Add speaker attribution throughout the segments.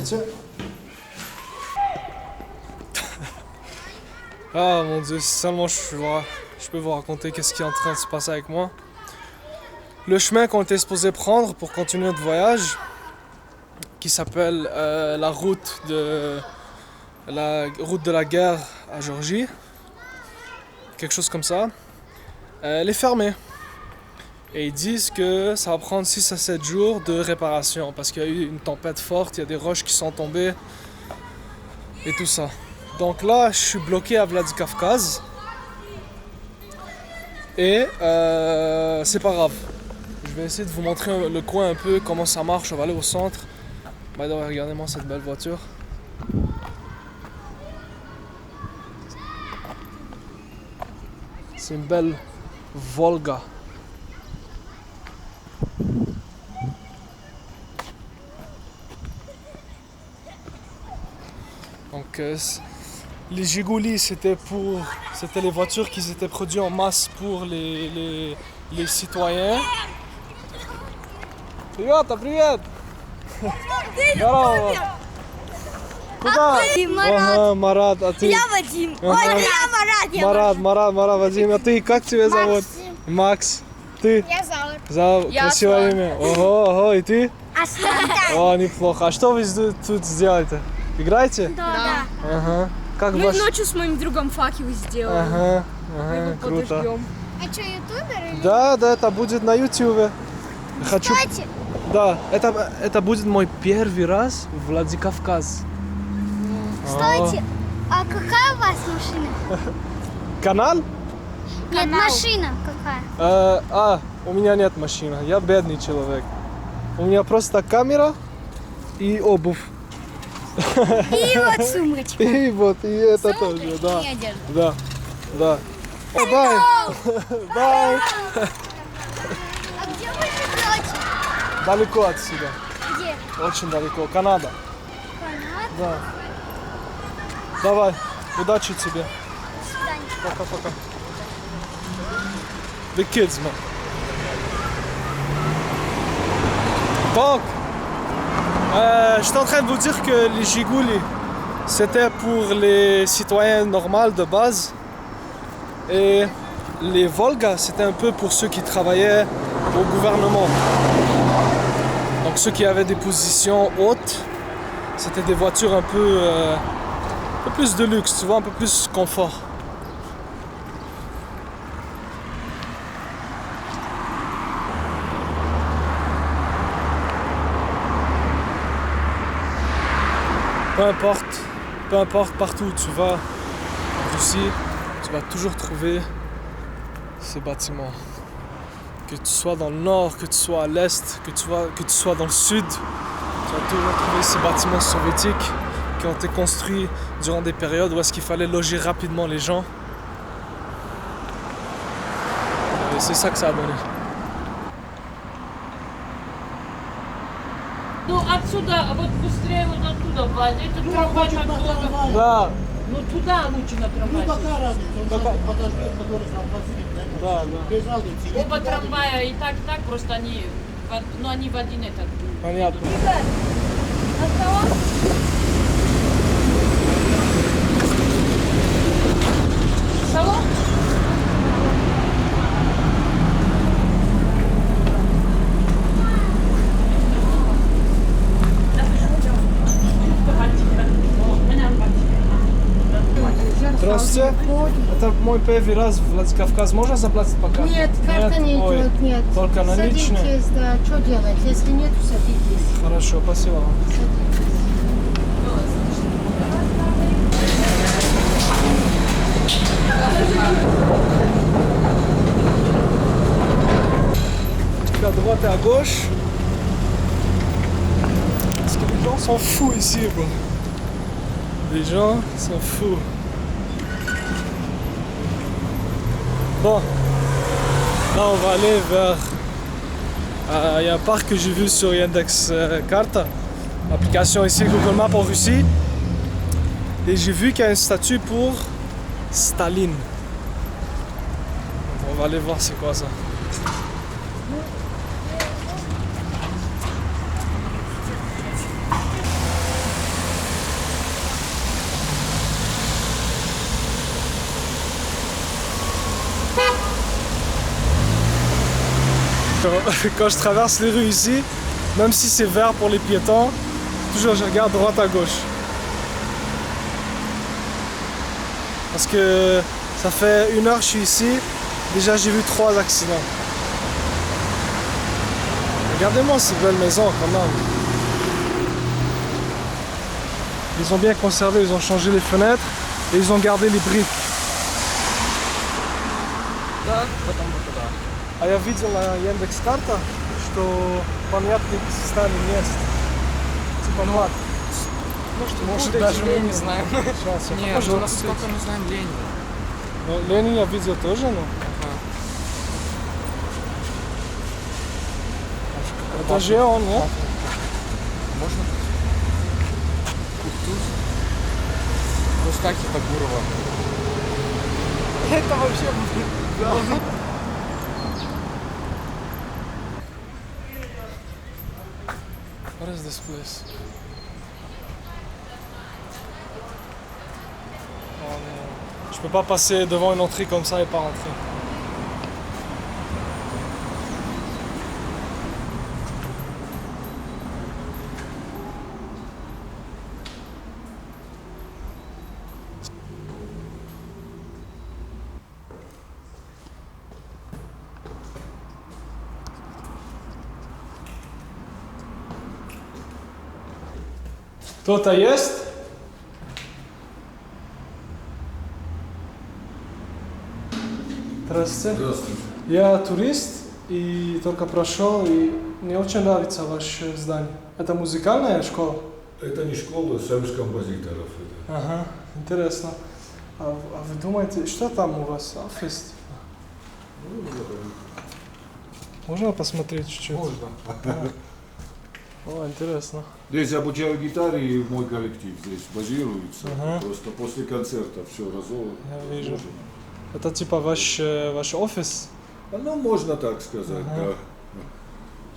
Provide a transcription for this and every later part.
Speaker 1: Здравствуйте. Ah mon dieu, si seulement je peux vous raconter qu'est-ce qui est en train de se passer avec moi. Le chemin qu'on était supposé prendre pour continuer notre voyage, qui s'appelle la route de la guerre à Géorgie, quelque chose comme ça, elle est fermée. Et ils disent que ça va prendre 6 à 7 jours de réparation parce qu'il y a eu une tempête forte, il y a des roches qui sont tombées et tout ça. Donc là, je suis bloqué à Vladikavkaz et c'est pas grave. Je vais essayer de vous montrer le coin un peu, comment ça marche. On va aller au centre. By the way, regardez-moi cette belle voiture. C'est une belle Volga. Donc les Jigoulis, c'était les voitures qui étaient produites en masse pour les citoyens. Ребята, привет! Здорово! Куда? Ага, Марат, а ты?
Speaker 2: Я Вадим. Ой, я Марат.
Speaker 1: Марат, Вадим. А ты, как тебя зовут? Макс. Ты?
Speaker 2: Я Заур.
Speaker 1: Заур, красивое имя. Ого, и ты?
Speaker 2: Аслан.
Speaker 1: О, неплохо. А что вы тут сделаете? Играете?
Speaker 2: Да.
Speaker 1: Ага. Как
Speaker 3: Мы
Speaker 1: ваш...
Speaker 3: ночью с моим другом факел сделали.
Speaker 1: Ага,
Speaker 3: Мы его
Speaker 1: круто.
Speaker 3: подождем.
Speaker 2: А что, ютубер или?
Speaker 1: Да, это будет на ютубе. Хочу...
Speaker 2: Кстати,
Speaker 1: Да, это будет мой первый раз в Владикавказ.
Speaker 2: стойте. А какая у вас машина?
Speaker 1: Канал?
Speaker 2: Нет, машина какая?
Speaker 1: У меня нет машины. Я бедный человек. У меня просто камера и обувь.
Speaker 2: И вот сумочка.
Speaker 1: И вот, и это тоже, да.
Speaker 2: И одежда.
Speaker 1: Да. О, бай! Бай!
Speaker 2: А где вы живете?
Speaker 1: Далеко отсюда.
Speaker 2: Где?
Speaker 1: Очень далеко. Канада.
Speaker 2: Канада?
Speaker 1: Да. Давай, удачи тебе.
Speaker 2: До свидания.
Speaker 1: Пока-пока. The kids, man. Donc, je suis en train de vous dire que les Jigoulis, c'était pour les citoyens normaux de base. Et les Volgas, c'était un peu pour ceux qui travaillaient au gouvernement. Donc ceux qui avaient des positions hautes, c'était des voitures un peu plus de luxe, tu vois, un peu plus confort. Peu importe partout où tu vas en Russie, tu vas toujours trouver ces bâtiments. Que tu sois dans le nord, que tu sois à l'est, que tu sois dans le sud, tu vas toujours trouver ces bâtiments soviétiques qui ont été construits durant des périodes où est-ce qu'il fallait loger rapidement les gens. Et c'est ça que ça a donné.
Speaker 4: Ну отсюда, вот быстрее вот оттуда, Ваня. Это трамвай так долго.
Speaker 1: Да,
Speaker 4: Ну туда лучше на трамвай.
Speaker 5: Какая разница? Он сейчас подождет, который сам возит.
Speaker 1: да.
Speaker 5: Без разницы.
Speaker 4: Оба трамвая и так, просто они, ну они в один этот.
Speaker 1: Понятно.
Speaker 4: Салон?
Speaker 1: Здравствуйте. Это мой первый раз в Владикавказ. Можно заплатить по карте?
Speaker 6: Нет, карта не
Speaker 1: Ой,
Speaker 6: идет, нет.
Speaker 1: только наличные?
Speaker 6: Садитесь, да. Что делать? Если нет, садитесь.
Speaker 1: Хорошо, спасибо вам. À droite et à gauche. Parce que les gens sont fous ici, quoi. Les gens sont fous. Bon, là on va aller vers... Il y a un parc que j'ai vu sur Yandex Karta, l'application ici Google Maps en Russie. Et j'ai vu qu'il y a une statue pour Staline. On va aller voir c'est quoi ça. Quand je traverse les rues ici, même si c'est vert pour les piétons, toujours je regarde droite à gauche. Parce que ça fait 1 heure que je suis ici, déjà j'ai vu 3 accidents. Regardez-moi ces belles maisons quand même. Ils ont bien conservé, ils ont changé les fenêtres et ils ont gardé les briques. А я видел на Яндекс.Карта, что памятник Сталин есть. Типа мат.
Speaker 7: Может, даже мы не знаем.
Speaker 1: Сейчас, я
Speaker 7: Нет,
Speaker 1: покажу.
Speaker 7: у нас только мы знаем Ленина.
Speaker 1: Ну, Ленин я видел тоже, но... Это же он, нет?
Speaker 7: Можно? Кутуз. Мустафа Тагурова. Это вообще...
Speaker 1: What is this place? Oh, non. Je peux pas passer devant une entrée comme ça et pas rentrer. Кто-то есть? Здравствуйте.
Speaker 8: Здравствуйте.
Speaker 1: Я турист и только прошел, и мне очень нравится ваше здание. Это музыкальная школа?
Speaker 8: Это не школа, союз композиторов. Это.
Speaker 1: Ага, интересно. А вы думаете, что там у вас? Офис? Можно посмотреть чуть-чуть?
Speaker 7: Можно.
Speaker 1: О, интересно.
Speaker 8: Здесь обучаю гитаре, и мой коллектив здесь базируется.
Speaker 1: Ага.
Speaker 8: Просто после концерта все разложено.
Speaker 1: Я вижу. Это типа ваш офис?
Speaker 8: Ну, можно так сказать,
Speaker 1: Ага.
Speaker 8: да.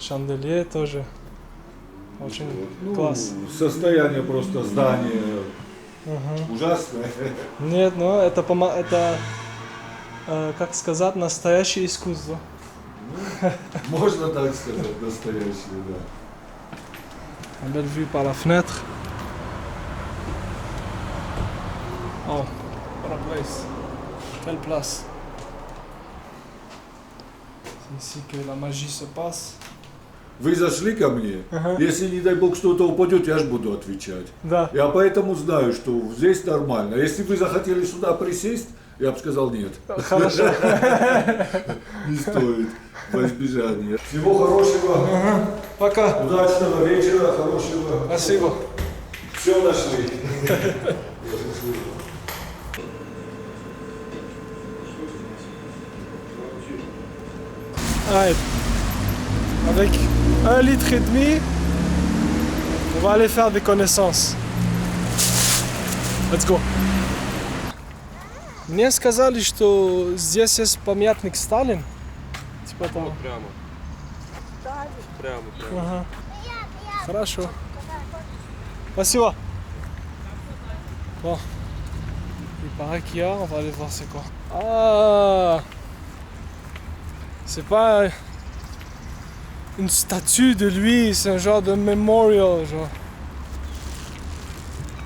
Speaker 1: Шанделе тоже. Очень
Speaker 8: Ну,
Speaker 1: класс.
Speaker 8: состояние просто здания
Speaker 1: Ага.
Speaker 8: ужасное.
Speaker 1: Нет, ну это, как сказать, настоящее искусство.
Speaker 8: Можно так сказать, настоящее, да.
Speaker 1: Une belle vue par la fenêtre. Oh, what a place. Quelle place. C'est ici que la magie se passe.
Speaker 8: Вы зашли ко мне,
Speaker 1: Ага.
Speaker 8: если, не дай бог, что-то упадет, я же буду отвечать.
Speaker 1: Да.
Speaker 8: Я поэтому знаю, что здесь нормально. Если бы вы захотели сюда присесть, я бы сказал нет.
Speaker 1: Хорошо.
Speaker 8: Не стоит во избежание. Всего хорошего,
Speaker 1: Пока.
Speaker 8: удачного вечера, хорошего.
Speaker 1: Спасибо.
Speaker 8: Все нашли.
Speaker 1: Allez. Avec 1,5 litre, on va aller faire des connaissances. Let's go. Мне сказали, что здесь есть памятник Сталин. Типа там.
Speaker 7: Прямо. Прямо.
Speaker 1: Ага. Хорошо. Спасибо. Bon. Il paraît qu'il y a, on va aller voir c'est quoi. Ah. C'est pas une statue de lui, c'est un genre de memorial, genre.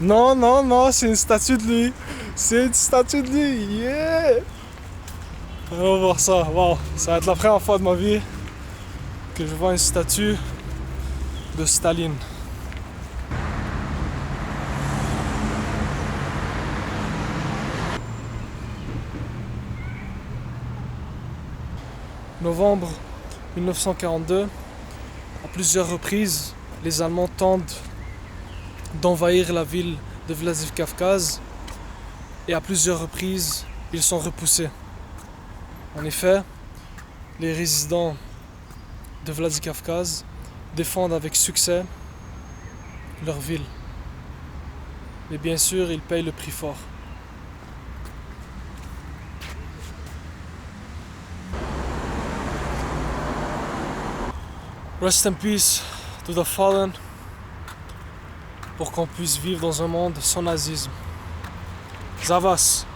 Speaker 1: Non, non, non, c'est une statue de lui. C'est une statue de lui, yeah! On va voir ça, wow. Ça va être la première fois de ma vie que je vois une statue de Staline. Novembre 1942, à plusieurs reprises, les Allemands tentent d'envahir la ville de Vladikavkaz et à plusieurs reprises, ils sont repoussés. En effet, les résidents de Vladikavkaz défendent avec succès leur ville. Mais bien sûr, ils payent le prix fort. Rest in peace to the fallen, pour qu'on puisse vivre dans un monde sans nazisme. Zavas.